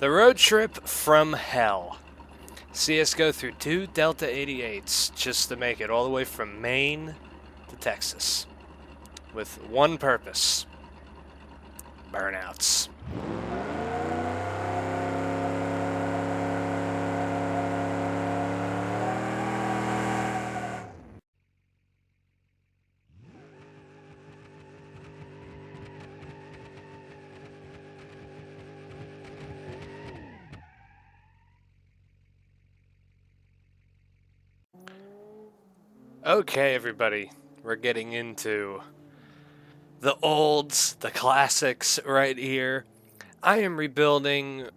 The road trip from hell. See us go through 2 Delta 88s just to make it all the way from Maine to Texas. With one purpose. Burnouts. Okay, everybody, we're getting into the olds, the classics right here. I am rebuilding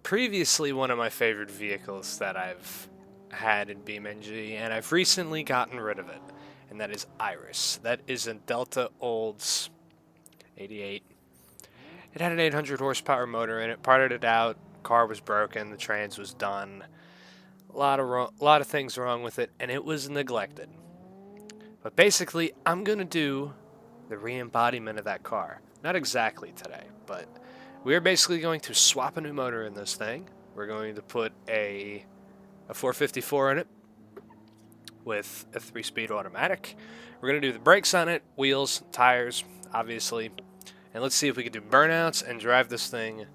previously one of my favorite vehicles that I've had in BeamNG, and I've recently gotten rid of it, and that is Iris. That is a Delta Olds 88. It had an 800 horsepower motor in it, parted it out, car was broken, the trans was done. A lot of things wrong with it, and it was neglected. But basically, I'm going to do the re-embodiment of that car. Not exactly today, but we're basically going to swap a new motor in this thing. We're going to put a 454 in it with a 3-speed automatic. We're going to do the brakes on it, wheels, tires, obviously. And let's see if we can do burnouts and drive this thing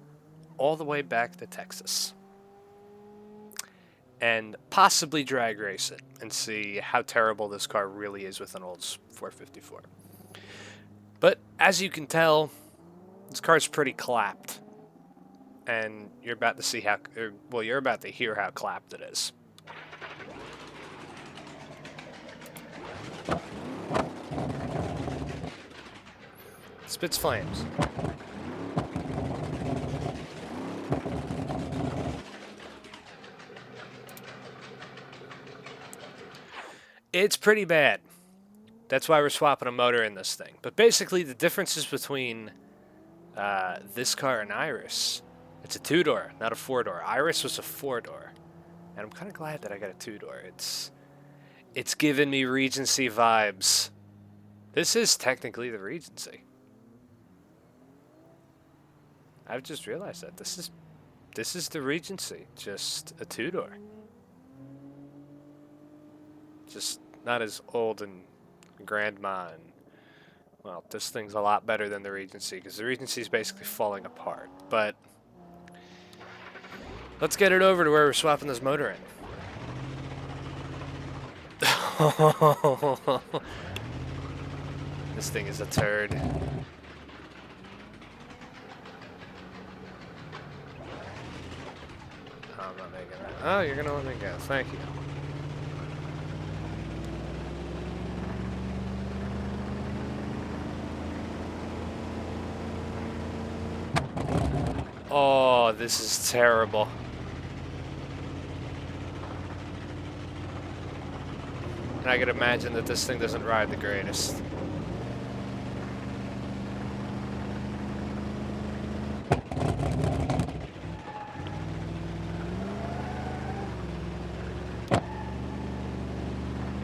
all the way back to Texas. And possibly drag race it and see how terrible this car really is with an old 454. But as you can tell, this car's pretty clapped. And you're about to see how, well, you're about to hear how clapped it is. It spits flames. It's pretty bad. That's why we're swapping a motor in this thing. But basically, the differences between this car and Iris, it's a 2-door, not a 4-door. Iris was a 4-door. And I'm kind of glad that I got a 2-door. It's giving me Regency vibes. This is technically the Regency. I've just realized that. This is the Regency, just a 2-door. Just not as old and grandma, and well, this thing's a lot better than the Regency because the Regency is basically falling apart. But let's get it over to where we're swapping this motor in. This thing is a turd. I'm not making that. Oh, you're gonna let me go. Thank you. Oh, this is terrible. And I could imagine that this thing doesn't ride the greatest.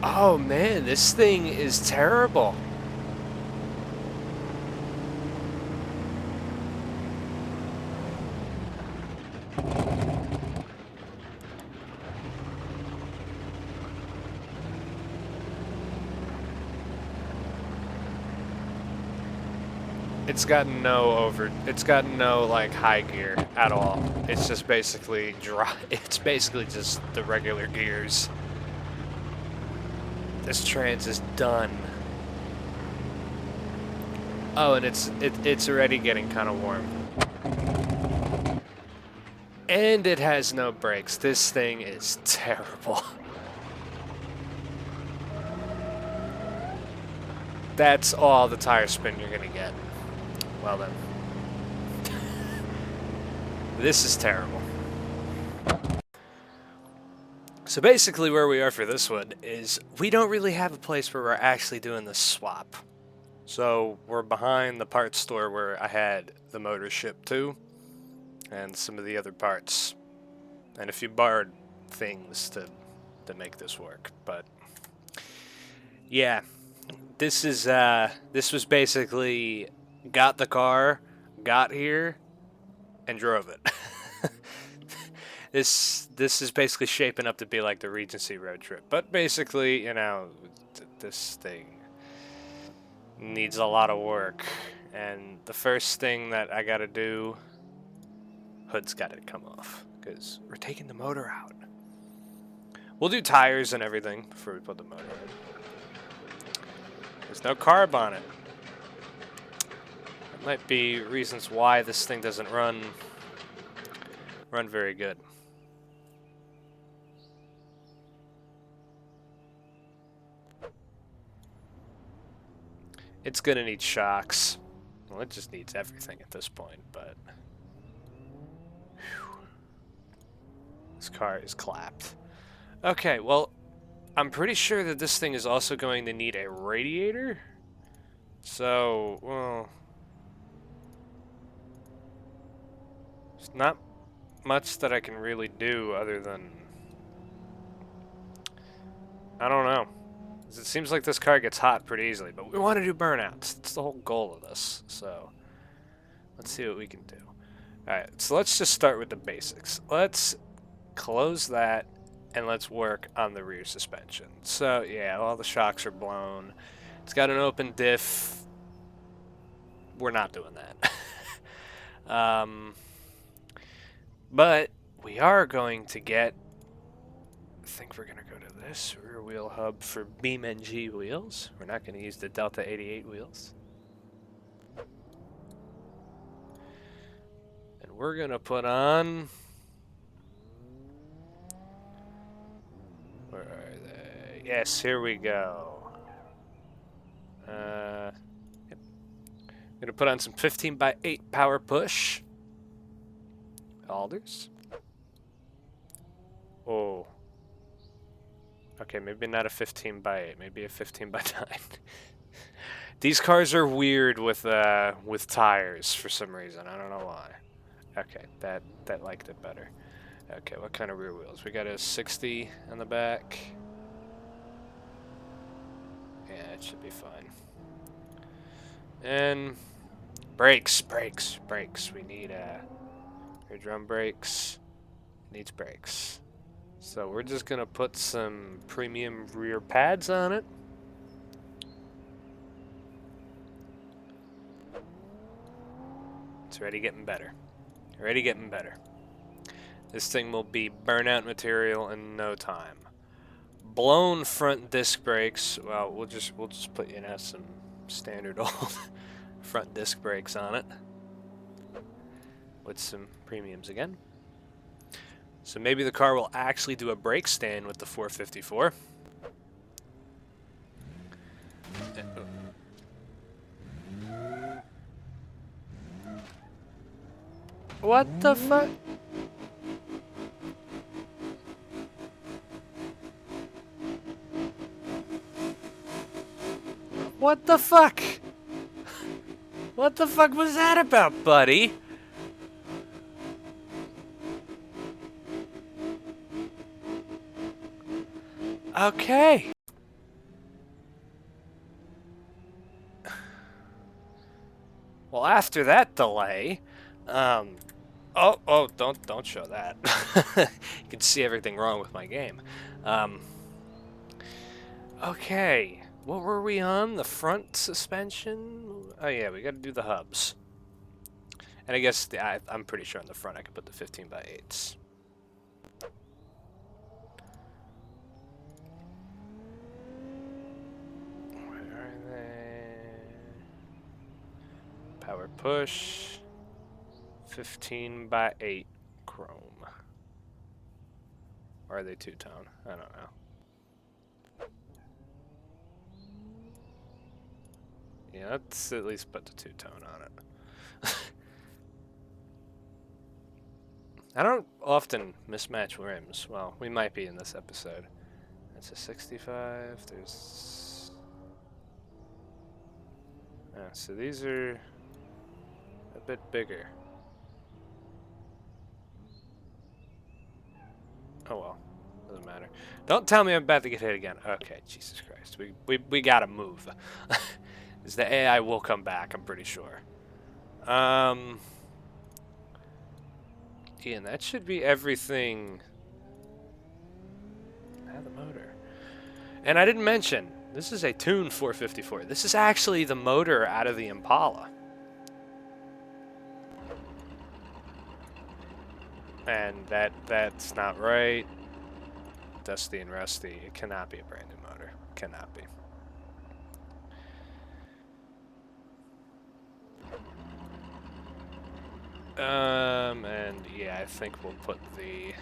Oh man, this thing is terrible. It's got no like high gear at all. It's just basically dry. It's basically just the regular gears. This trans is done. Oh, and it's already getting kind of warm. And it has no brakes. This thing is terrible. That's all the tire spin you're gonna get. Well then. This is terrible. So basically where we are for this one is we don't really have a place where we're actually doing the swap. So we're behind the parts store where I had the motor shipped to and some of the other parts and a few borrowed things to make this work. But yeah, this was basically got the car, got here, and drove it. This is basically shaping up to be like the Regency road trip. But basically, you know, this thing needs a lot of work. And the first thing that I gotta do, hood's gotta come off, because we're taking the motor out. We'll do tires and everything before we put the motor in. There's no carb on it. That might be reasons why this thing doesn't run very good. It's gonna need shocks. Well, it just needs everything at this point, but whew. This car is clapped. Okay, well, I'm pretty sure that this thing is also going to need a radiator. So, well, there's not much that I can really do other than, I don't know. It seems like this car gets hot pretty easily, but we want to do burnouts. That's the whole goal of this. So let's see what we can do. Alright, so let's just start with the basics. Let's close that, and let's work on the rear suspension. So yeah, all the shocks are blown. It's got an open diff. We're not doing that. But we are going to get, I think we're going to go to this rear wheel hub for BeamNG wheels. We're not going to use the Delta 88 wheels. And we're going to put on, where are they? Yes, here we go. Yep. I'm going to put on some 15x8 power push. Alders. Oh. Okay, maybe not a 15x8, maybe a 15x9. These cars are weird with tires for some reason. I don't know why. Okay, that liked it better. Okay, what kind of rear wheels? We got a 60 on the back. Yeah, it should be fine. And brakes. We need rear drum brakes. Needs brakes. So we're just gonna put some premium rear pads on it. It's already getting better. This thing will be burnout material in no time. Blown front disc brakes. Well, we'll just put, you know, some standard old front disc brakes on it with some premiums again. So maybe the car will actually do a brake stand with the 454. What the fuck? What the fuck? What the fuck was that about, buddy? Okay. Well, after that delay, oh, don't show that. You can see everything wrong with my game. Okay. What were we on? The front suspension? Oh yeah, we got to do the hubs. And I guess I'm pretty sure on the front I could put the 15x8s. Power push, 15x8 chrome. Or are they two-tone? I don't know. Yeah, let's at least put the two-tone on it. I don't often mismatch rims. Well, we might be in this episode. That's a 65. There's... so these are a bit bigger. Oh well, doesn't matter. Don't tell me I'm about to get hit again. Okay, Jesus Christ, we gotta move. Because the AI will come back, I'm pretty sure. Ian, that should be everything. The motor. And I didn't mention, this is a tuned 454. This is actually the motor out of the Impala. And that's not right. Dusty and rusty. It cannot be a brand new motor. Cannot be. And yeah, I think we'll put the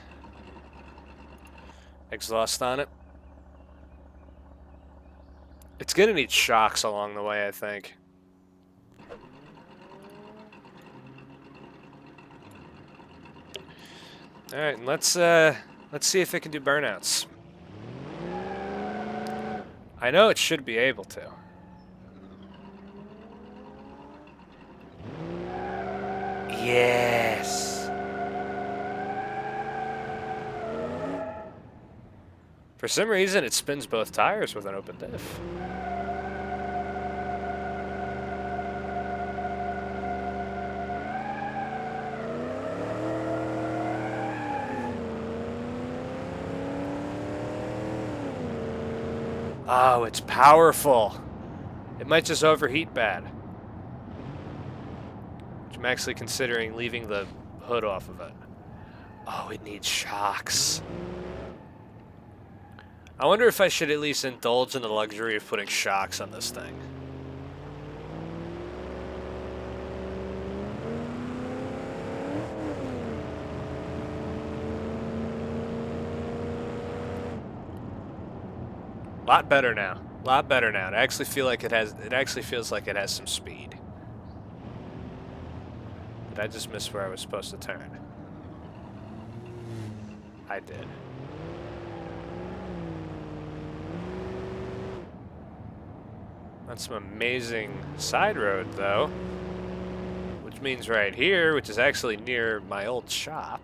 exhaust on it. It's gonna need shocks along the way, I think. All right, and let's see if it can do burnouts. I know it should be able to. Yes. For some reason, it spins both tires with an open diff. Oh, it's powerful. It might just overheat bad. Which I'm actually considering leaving the hood off of it. Oh, it needs shocks. I wonder if I should at least indulge in the luxury of putting shocks on this thing. Lot better now. Lot better now. I actually feel like it actually feels like it has some speed. Did I just miss where I was supposed to turn? I did. That's some amazing side road, though. Which means right here, which is actually near my old shop.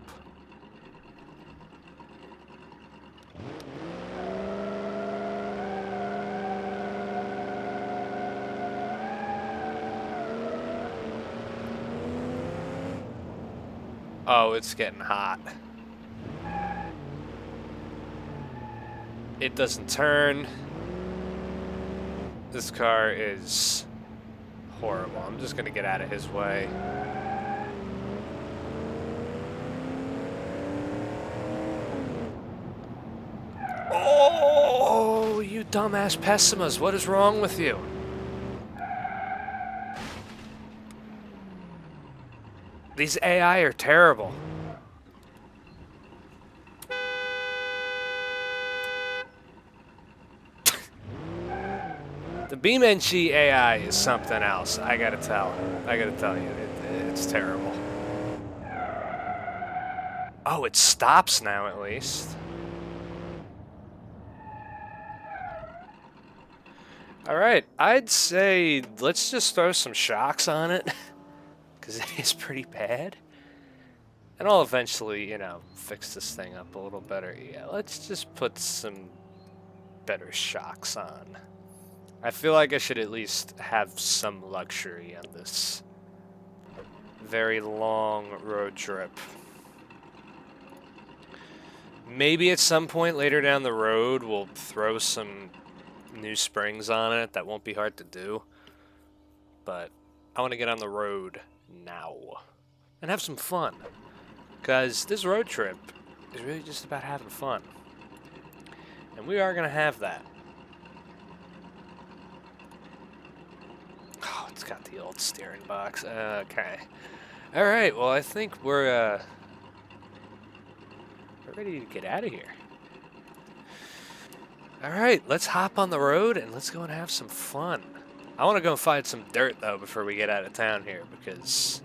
Oh, it's getting hot. It doesn't turn. This car is horrible. I'm just gonna get out of his way. Oh, you dumbass pessimas. What is wrong with you? These AI are terrible. The BeamNG AI is something else. I gotta tell you, it's terrible. Oh, it stops now at least. All right, I'd say let's just throw some shocks on it. Because it is pretty bad. And I'll eventually, you know, fix this thing up a little better. Yeah, let's just put some better shocks on. I feel like I should at least have some luxury on this very long road trip. Maybe at some point later down the road, we'll throw some new springs on it. That won't be hard to do. But I want to get on the road now and have some fun, because this road trip is really just about having fun, and we are gonna have that. Oh, it's got the old steering box. Okay, all right, well, I think we're ready to get out of here. All right, let's hop on the road and let's go and have some fun. I want to go and find some dirt, though, before we get out of town here, because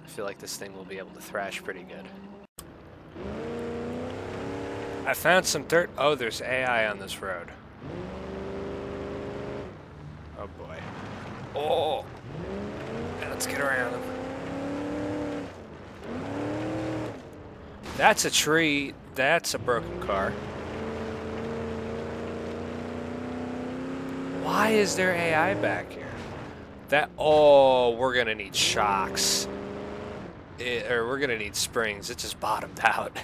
I feel like this thing will be able to thrash pretty good. I found some dirt. Oh, there's AI on this road. Oh, boy. Oh! Yeah, let's get around him. That's a tree. That's a broken car. Why is there AI back here? Oh, we're gonna need shocks. or we're gonna need springs. It just bottomed out.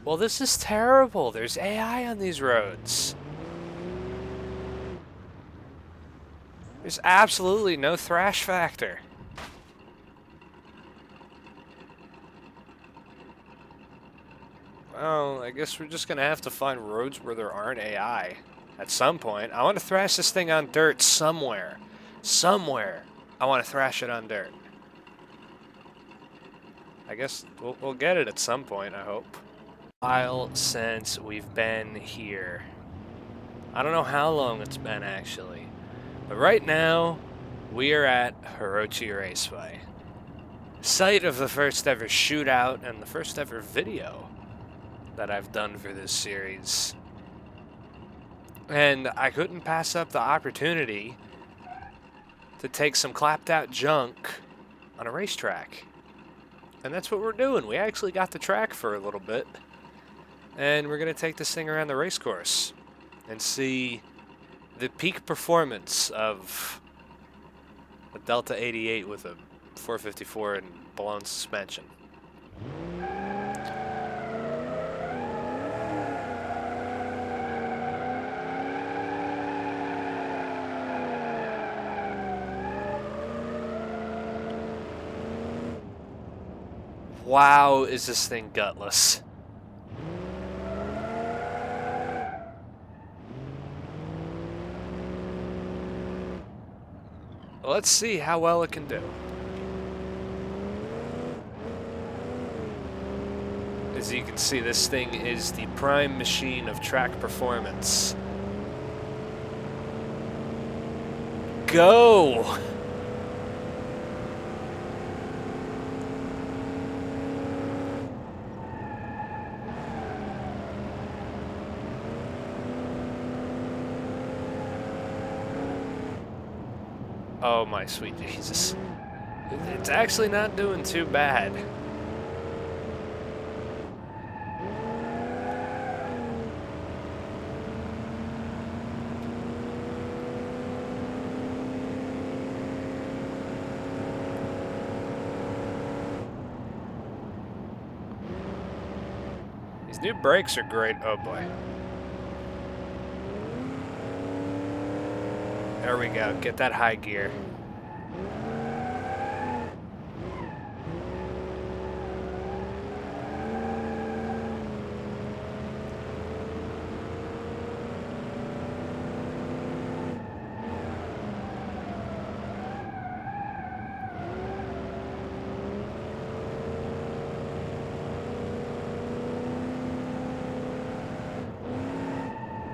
Well, this is terrible. There's AI on these roads. There's absolutely no thrash factor. Well, I guess we're just gonna have to find roads where there aren't AI at some point. I want to thrash this thing on dirt somewhere. Somewhere. I want to thrash it on dirt. I guess we'll get it at some point, I hope. While since we've been here. I don't know how long it's been, actually. But right now, we are at Hirochi Raceway. Site of the first ever shootout and the first ever video that I've done for this series. And I couldn't pass up the opportunity to take some clapped out junk on a racetrack. And that's what we're doing. We actually got the track for a little bit. And we're going to take this thing around the race course and see the peak performance of a Delta 88 with a 454 and blown suspension. Wow, is this thing gutless. Let's see how well it can do. As you can see, this thing is the prime machine of track performance. Go! Oh my sweet Jesus. It's actually not doing too bad. These new brakes are great. Oh boy. There we go. Get that high gear.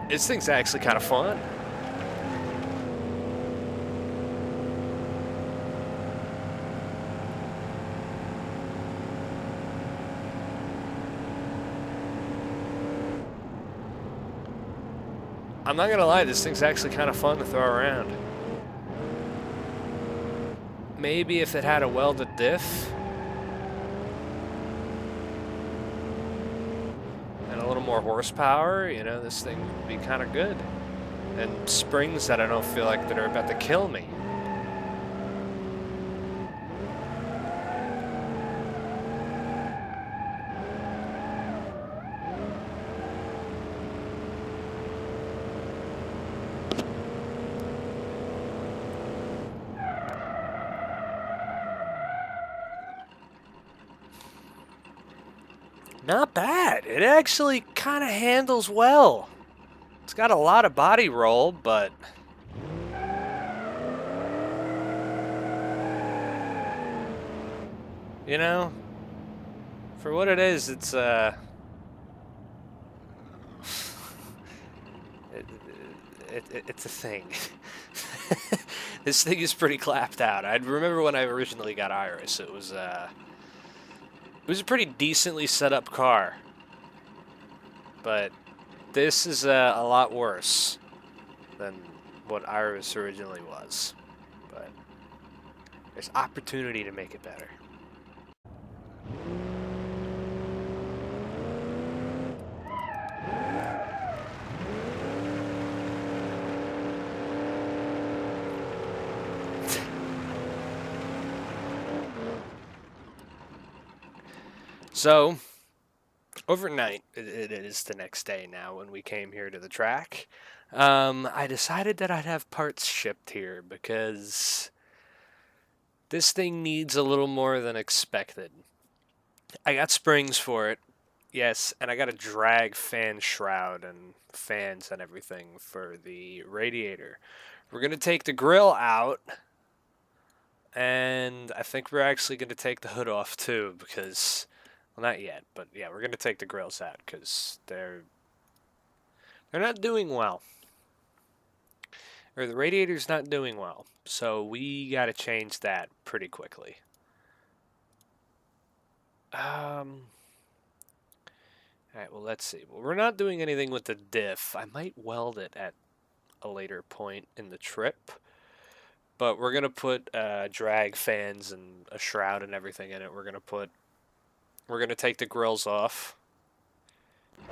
This thing's actually kind of fun. I'm not gonna lie, this thing's actually kind of fun to throw around. Maybe if it had a welded diff and a little more horsepower, you know, this thing would be kind of good. And springs that I don't feel like that are about to kill me. Not bad. It actually kind of handles well. It's got a lot of body roll, but you know, for what it is, it's it's a thing. This thing is pretty clapped out. I remember when I originally got Iris, it was a pretty decently set up car, but this is a lot worse than what Iris originally was. But there's opportunity to make it better. So, overnight, it is the next day now when we came here to the track. I decided that I'd have parts shipped here because this thing needs a little more than expected. I got springs for it, yes, and I got a drag fan shroud and fans and everything for the radiator. We're going to take the grill out, and I think we're actually going to take the hood off too because, well, not yet, but yeah, we're going to take the grills out because they're not doing well. Or the radiator's not doing well, so we got to change that pretty quickly. Alright, well, let's see. Well, we're not doing anything with the diff. I might weld it at a later point in the trip. But we're going to put drag fans and a shroud and everything in it. We're going to take the grills off.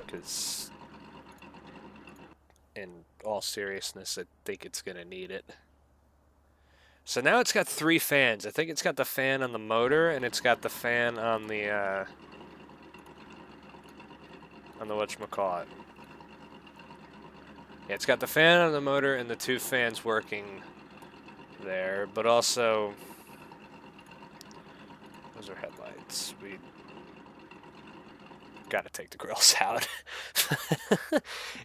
Because, in all seriousness, I think it's going to need it. So now it's got 3 fans. I think it's got the fan on the motor, and it's got the fan on the whatchamacallit. Yeah, it's got the fan on the motor and the 2 fans working there, but also those are headlights. We gotta take the grills out.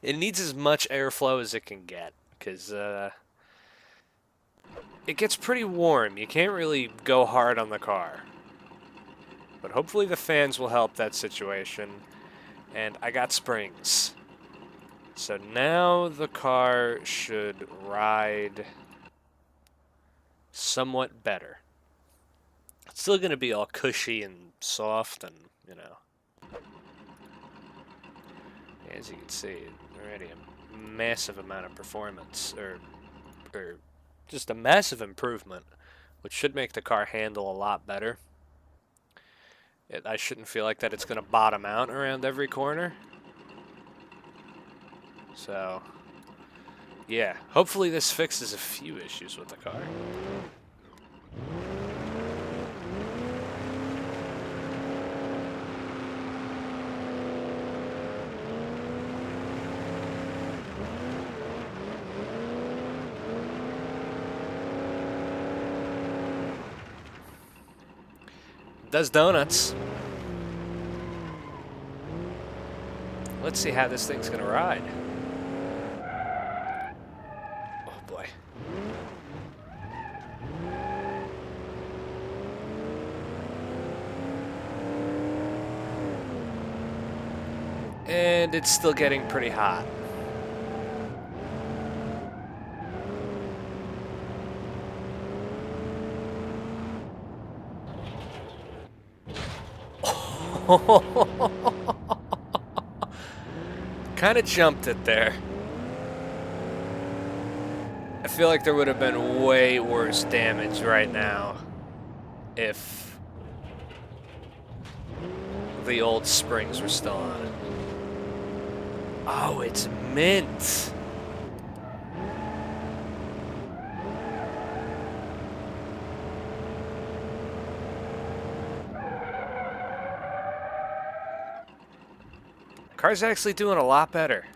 It needs as much airflow as it can get, because it gets pretty warm. You can't really go hard on the car. But hopefully the fans will help that situation. And I got springs. So now the car should ride somewhat better. It's still going to be all cushy and soft and, you know. As you can see, already a massive amount of performance, or just a massive improvement, which should make the car handle a lot better. I shouldn't feel like that it's going to bottom out around every corner. So, yeah, hopefully this fixes a few issues with the car. Does donuts. Let's see how this thing's gonna ride. Oh boy. And it's still getting pretty hot. Kind of jumped it there. I feel like there would have been way worse damage right now if the old springs were still on it. Oh, it's mint. Car's actually doing a lot better.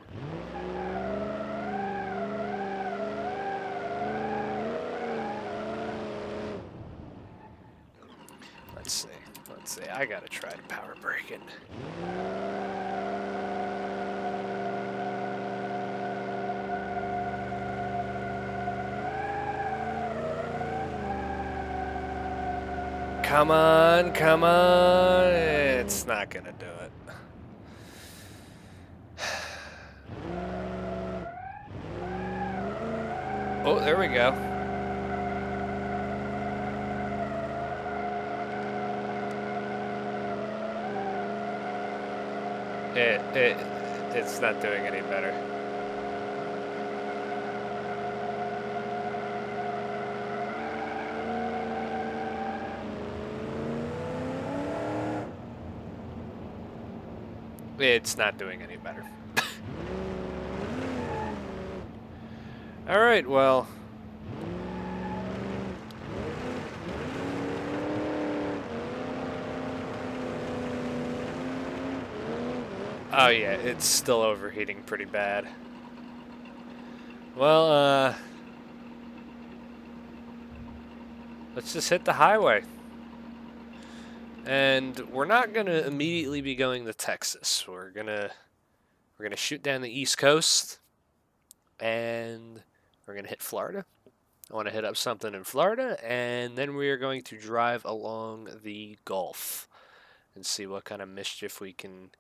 Let's see. I gotta try to power brake it. Come on, come on. It's not gonna do it. Oh, there we go. It's not doing any better. It's not doing any better. All right, well. Oh yeah, it's still overheating pretty bad. Well, let's just hit the highway. And we're not gonna immediately be going to Texas. We're gonna shoot down the East Coast, and we're gonna hit Florida. I want to hit up something in Florida, and then we are going to drive along the Gulf and see what kind of mischief we can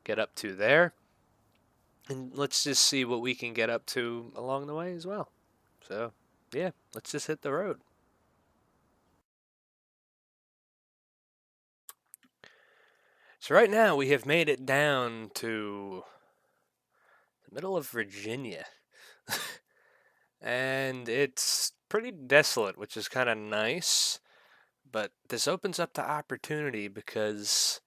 get up to there. And let's just see what we can get up to along the way as well. So, yeah, let's just hit the road. So right now we have made it down to the middle of Virginia. And it's pretty desolate, which is kind of nice. But this opens up the opportunity because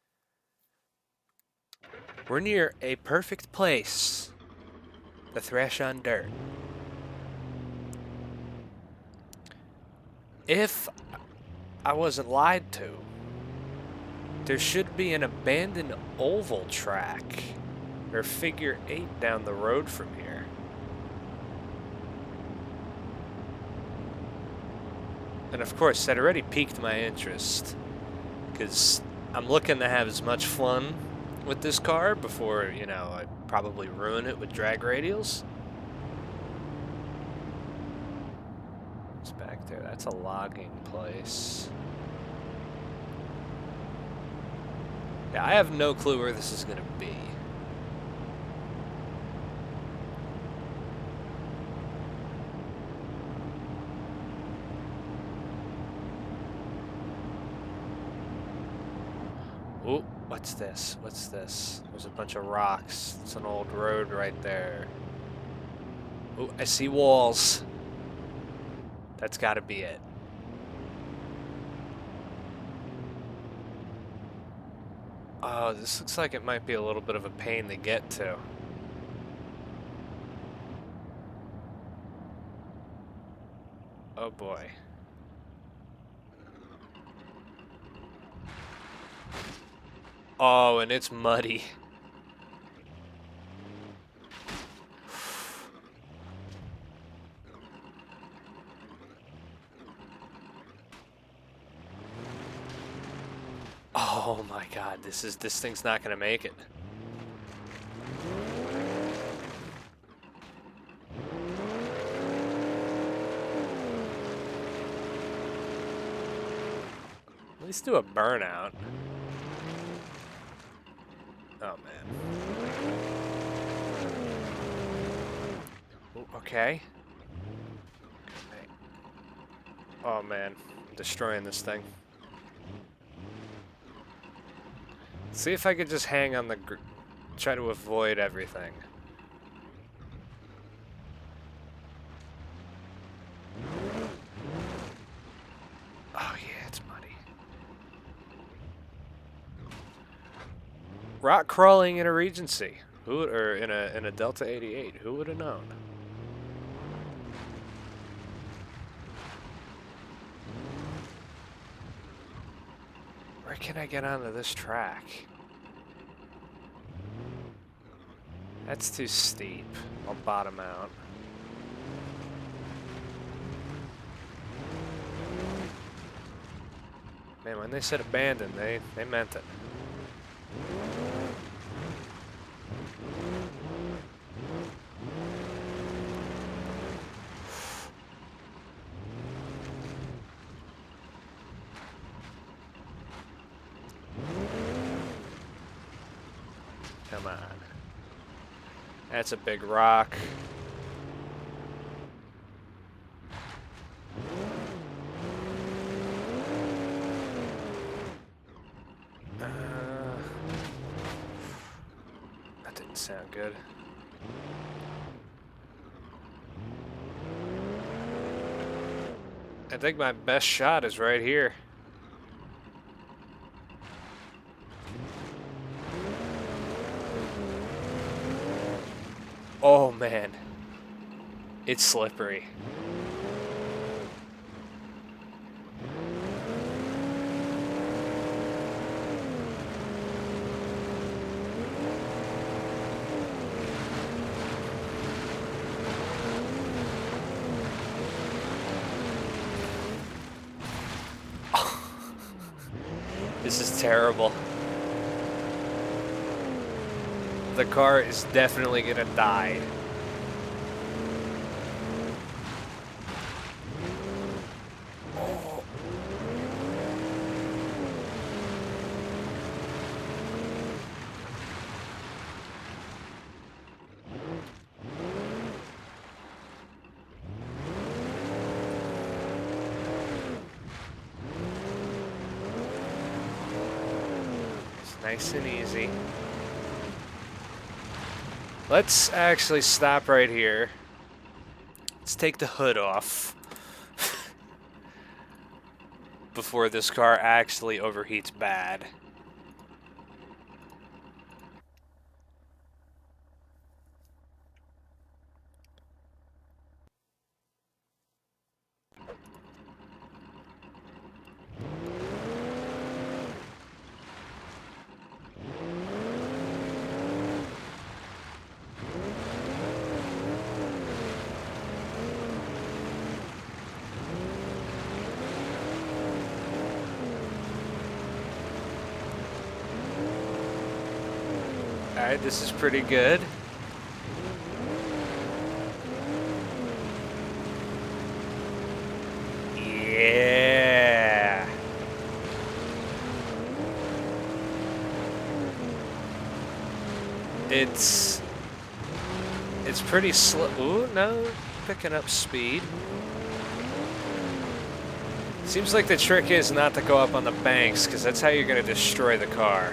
we're near a perfect place to thrash on dirt. If I wasn't lied to, there should be an abandoned oval track or figure 8 down the road from here. And of course, that already piqued my interest because I'm looking to have as much fun with this car before, you know, I probably ruin it with drag radials. It's back there. That's a logging place. Yeah, I have no clue where this is going to be. Oh, what's this? What's this? There's a bunch of rocks. It's an old road right there. Oh, I see walls. That's got to be it. Oh, this looks like it might be a little bit of a pain to get to. Oh boy. Oh, and it's muddy. Oh my god, this thing's not gonna make it. At least do a burnout. Oh man. Ooh, okay. Oh man, I'm destroying this thing. See if I could just hang on the try to avoid everything. Oh yeah, it's muddy. Rock crawling in a Regency. Or in a Delta 88. Who would have known? Where can I get onto this track? That's too steep. I'll bottom out. Man, when they said abandoned, they meant it. Come on. That's a big rock. That didn't sound good. I think my best shot is right here. Oh man, it's slippery. This is terrible. The car is definitely gonna die. It's nice and easy. Let's actually stop right here. Let's take the hood off before this car actually overheats bad. Alright, this is pretty good. Yeah. It's pretty slow. Ooh, no, picking up speed. Seems like the trick is not to go up on the banks, because that's how you're going to destroy the car.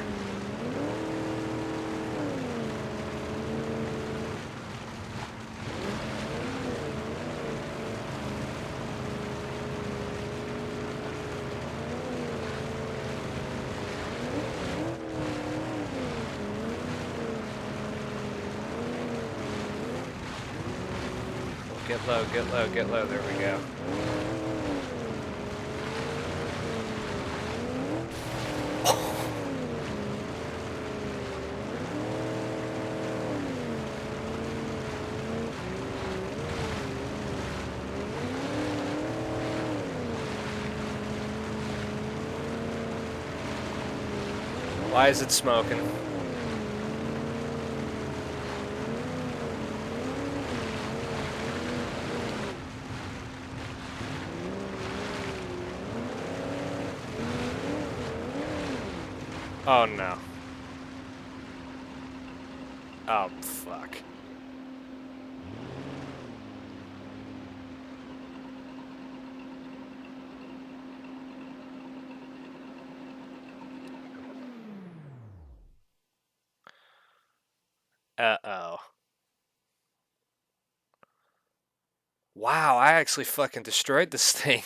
Get low, get low, get low. There we go. Why is it smoking? Oh no. Oh fuck. Uh-oh. Wow, I actually fucking destroyed this thing.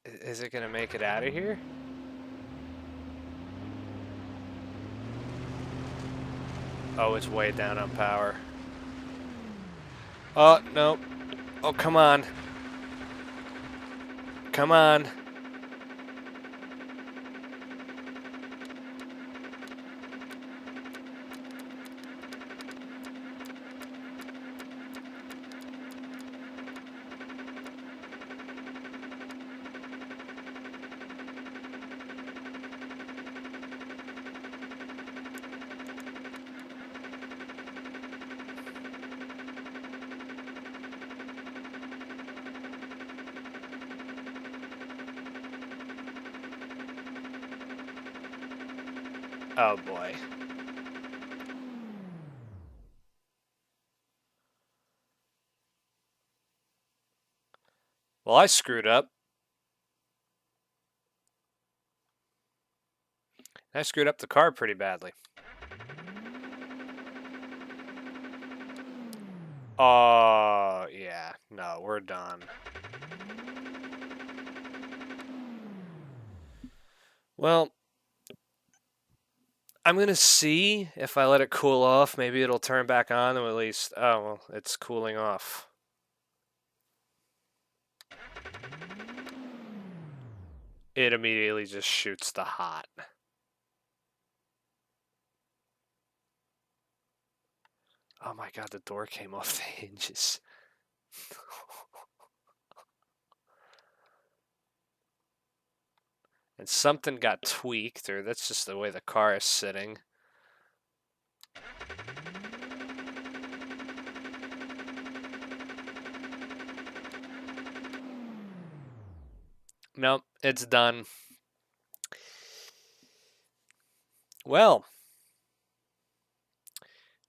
Is it gonna make it out of here? Oh, it's way down on power. Oh, no. Oh, come on. Come on. Oh boy. Well, I screwed up. I screwed up the car pretty badly. Oh, yeah. No, we're done. Well, I'm going to see if I let it cool off. Maybe it'll turn back on, or at least... Oh, well, it's cooling off. It immediately just shoots the hot. Oh my god, the door came off the hinges. And something got tweaked, or that's just the way the car is sitting. Nope, it's done. Well,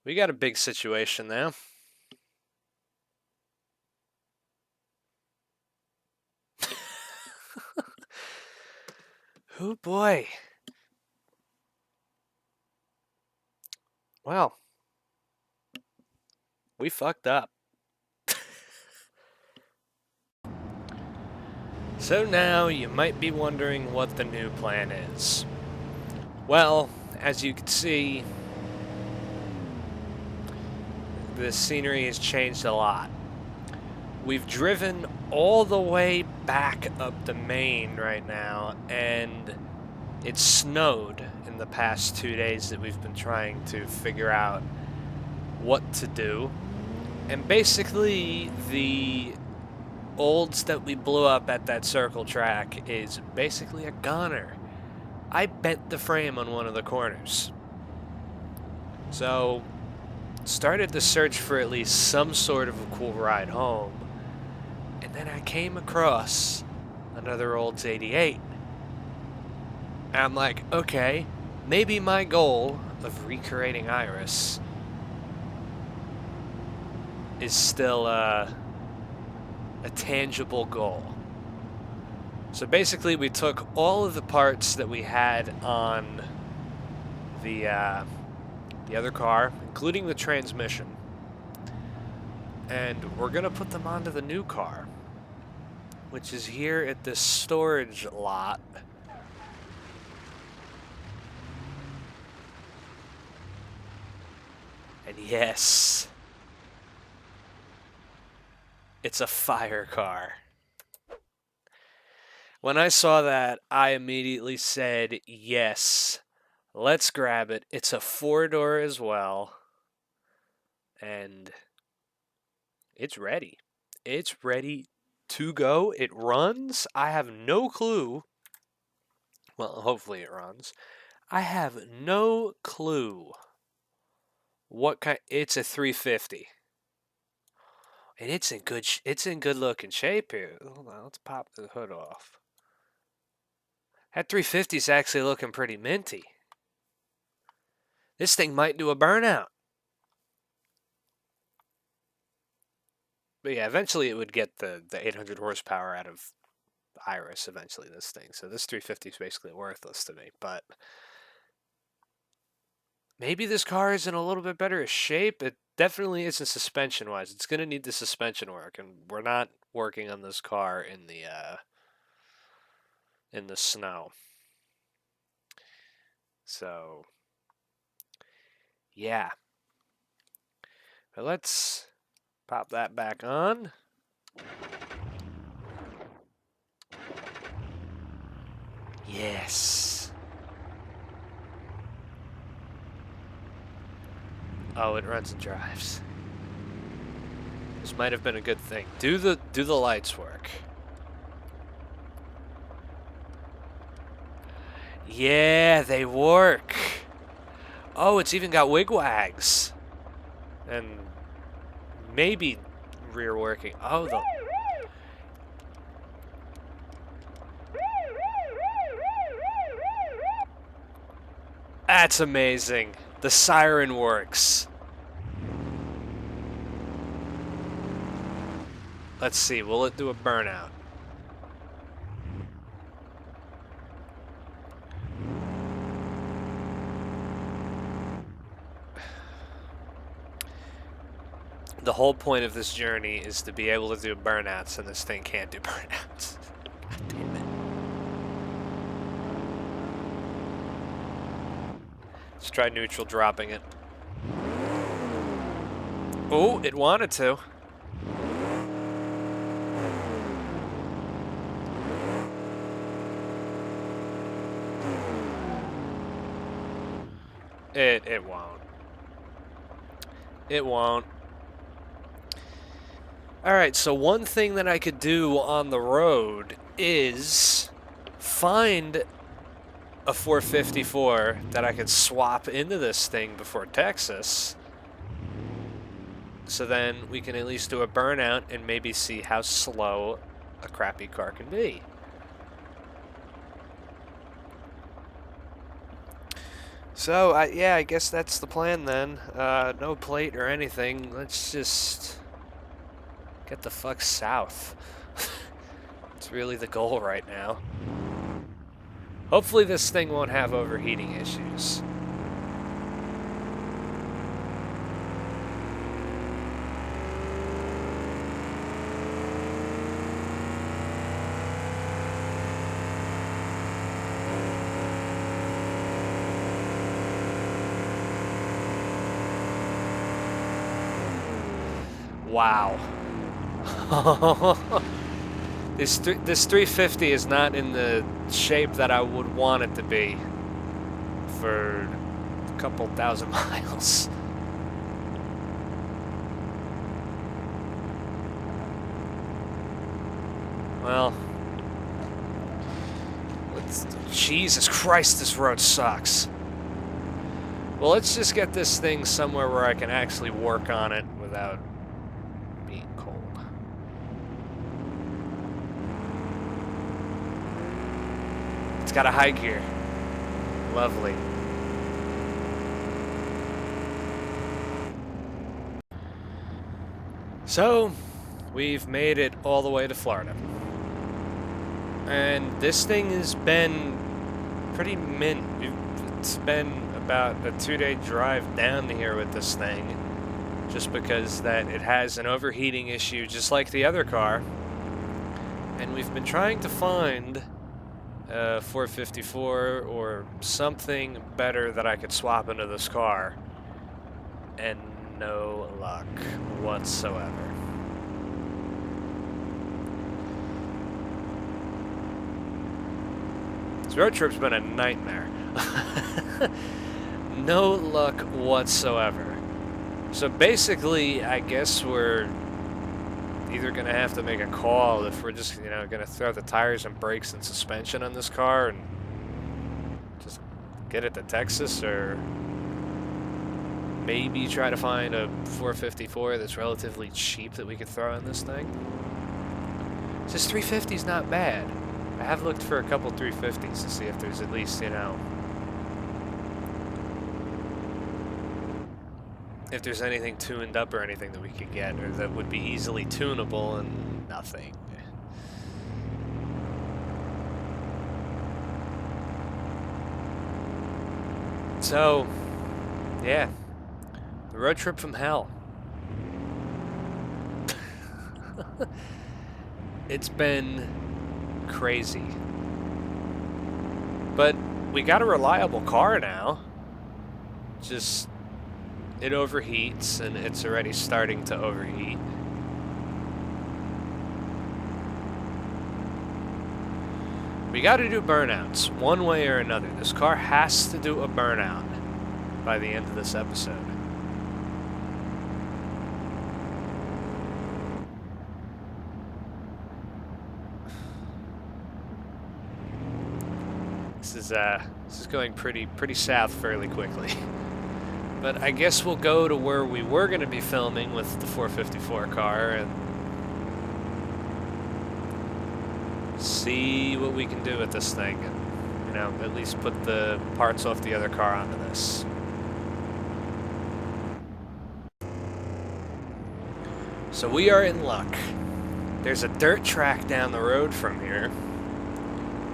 we got a big situation now. Oh boy. Well, we fucked up. So now you might be wondering what the new plan is. Well, as you can see, the scenery has changed a lot. We've driven all the way back up the main right now, and it snowed in the past 2 days that we've been trying to figure out what to do. And basically, the olds that we blew up at that circle track is basically a goner. I bent the frame on one of the corners. So, started to search for at least some sort of a cool ride home. And then I came across another Olds 88. And I'm like, okay, maybe my goal of recreating Iris is still a tangible goal. So basically we took all of the parts that we had on the other car, including the transmission, and we're gonna put them onto the new car, which is here at this storage lot. And yes, it's a fire car. When I saw that, I immediately said, yes, let's grab it. It's a 4-door as well. And it's ready. It's ready to go. It runs. I have no clue. Well, hopefully it runs. I have no clue what kind. It's a 350. And it's in good looking shape here. Hold on, let's pop the hood off. That 350 is actually looking pretty minty. This thing might do a burnout. But yeah, eventually it would get the 800 horsepower out of Iris eventually, this thing. So this 350 is basically worthless to me. But maybe this car is in a little bit better shape. It definitely isn't suspension-wise. It's going to need the suspension work. And we're not working on this car in the snow. So, yeah. But let's pop that back on. Yes. Oh, it runs and drives. This might have been a good thing. Do the lights work? Yeah, they work. Oh, it's even got wigwags. And maybe rear working. Oh, that's amazing. The siren works. Let's see, will it do a burnout? The whole point of this journey is to be able to do burnouts, and this thing can't do burnouts. God damn it. Let's try neutral dropping it. Oh, it wanted to. It won't. It won't. Alright, so one thing that I could do on the road is find a 454 that I could swap into this thing before Texas. So then we can at least do a burnout and maybe see how slow a crappy car can be. So, yeah, I guess that's the plan then. No plate or anything. Let's just get the fuck south. It's really the goal right now. Hopefully this thing won't have overheating issues. Wow. This 350 is not in the shape that I would want it to be for a couple thousand miles. Well, Jesus Christ, this road sucks. Well, let's just get this thing somewhere where I can actually work on it without being cold. It's got a high gear. Lovely. So, we've made it all the way to Florida. And this thing has been pretty mint. It's been about a 2-day drive down here with this thing, just because that it has an overheating issue just like the other car. And we've been trying to find a 454 or something better that I could swap into this car, and no luck whatsoever. This road trip's been a nightmare. No luck whatsoever. So basically, I guess we're either going to have to make a call if we're just, going to throw the tires and brakes and suspension on this car and just get it to Texas, or maybe try to find a 454 that's relatively cheap that we could throw in this thing. This 350 is not bad. I have looked for a couple 350s to see if there's at least, if there's anything tuned up or anything that we could get, or that would be easily tunable, and nothing. So, yeah, the road trip from hell. It's been crazy. But we got a reliable car now. Just, it overheats, and it's already starting to overheat. We got to do burnouts one way or another. This car has to do a burnout by the end of this episode. This is going pretty south fairly quickly. But I guess we'll go to where we were going to be filming with the 454 car and see what we can do with this thing, and at least put the parts off the other car onto this. So we are in luck. There's a dirt track down the road from here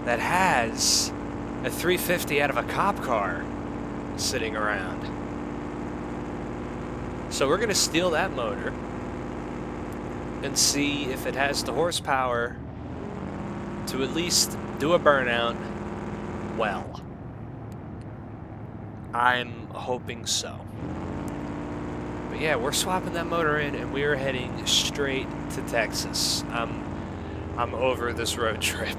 that has a 350 out of a cop car sitting around. So we're going to steal that motor and see if it has the horsepower to at least do a burnout well. I'm hoping so. But yeah, we're swapping that motor in and we're heading straight to Texas. I'm over this road trip.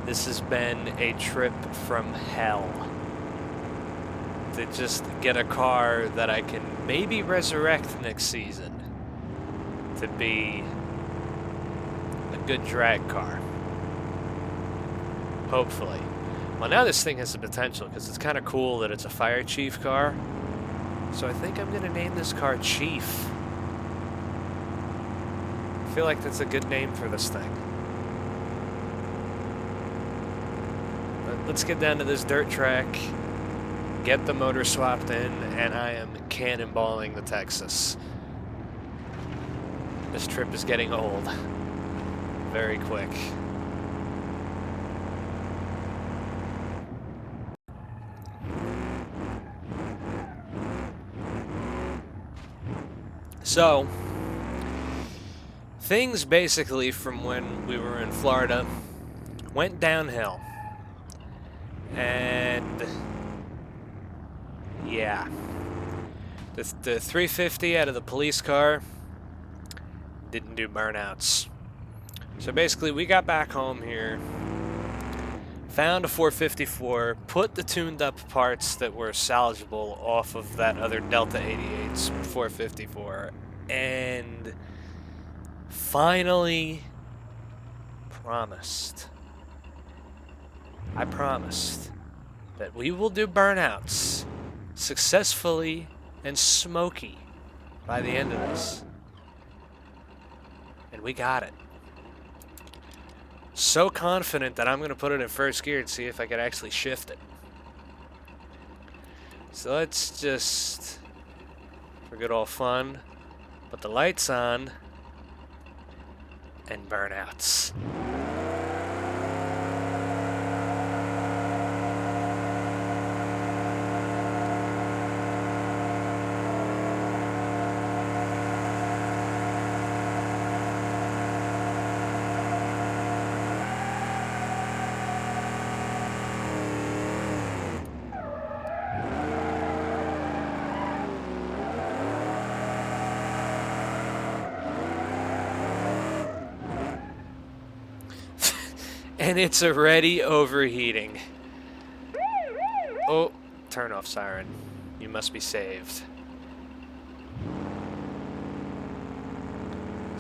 This has been a trip from hell. to just get a car that I can maybe resurrect next season to be a good drag car. Hopefully. Well, now this thing has the potential because it's kind of cool that it's a fire chief car. So I think I'm going to name this car Chief. I feel like that's a good name for this thing. But let's get down to this dirt track, get the motor swapped in, and I am cannonballing the Texas. This trip is getting old. Very quick. So, things basically from when we were in Florida went downhill. And yeah, the 350 out of the police car didn't do burnouts. So basically we got back home here, found a 454, put the tuned up parts that were salvageable off of that other Delta 88's 454, and finally I promised that we will do burnouts successfully and smoky by the end of this. And we got it. So confident that I'm going to put it in first gear and see if I can actually shift it. So let's just, for good old fun, put the lights on and burnouts. And it's already overheating. Oh, turn off siren. You must be saved.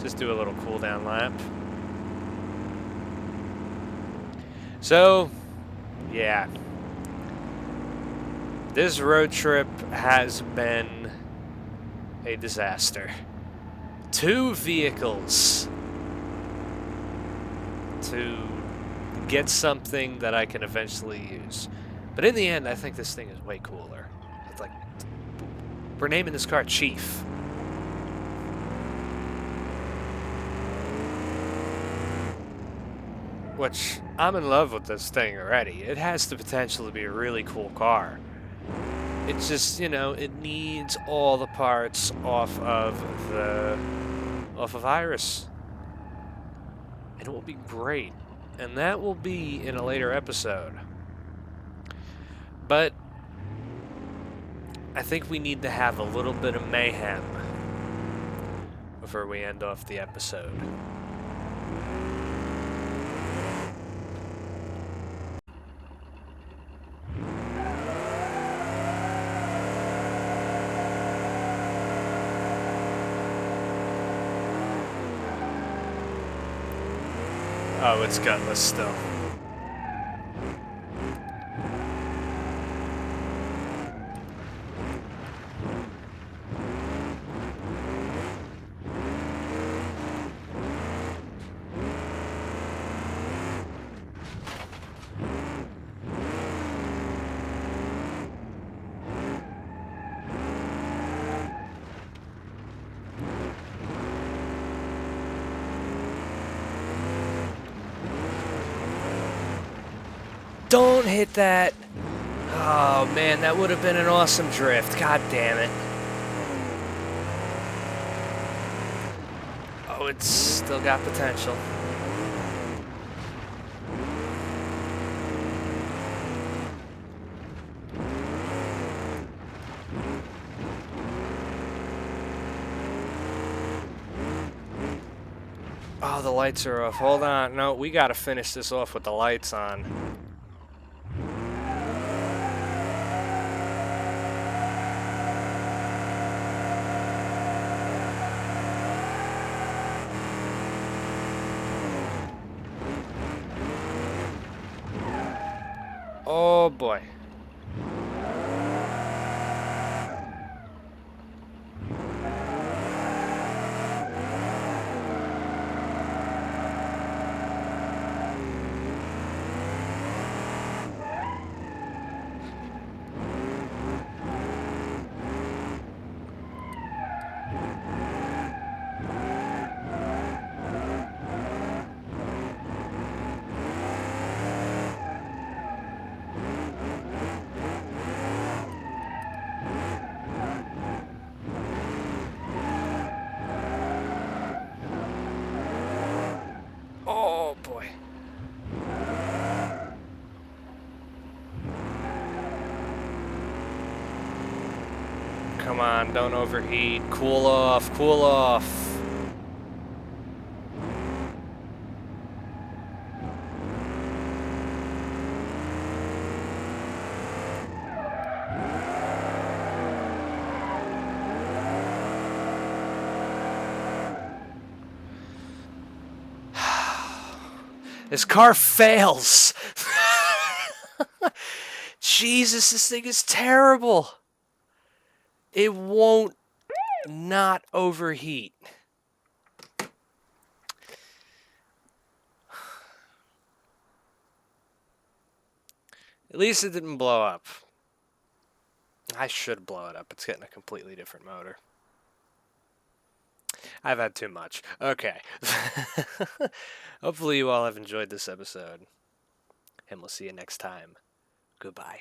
Just do a little cool down lap. So, yeah. This road trip has been a disaster. 2 vehicles to get something that I can eventually use. But in the end, I think this thing is way cooler. It's like, we're naming this car Chief. Which, I'm in love with this thing already. It has the potential to be a really cool car. It's just, you know, it needs all the parts off of Iris. And it will be great. And that will be in a later episode. But I think we need to have a little bit of mayhem before we end off the episode. Oh, it's gutless still. Don't hit that. Oh man, that would have been an awesome drift. God damn it. Oh, it's still got potential. Oh, the lights are off. Hold on. No, we gotta finish this off with the lights on. Oh boy. Oh boy. Come on, don't overheat. Cool off, cool off. This car fails. Jesus, this thing is terrible. It won't not overheat. At least it didn't blow up. I should blow it up. It's getting a completely different motor. I've had too much. Okay. Hopefully you all have enjoyed this episode. And we'll see you next time. Goodbye.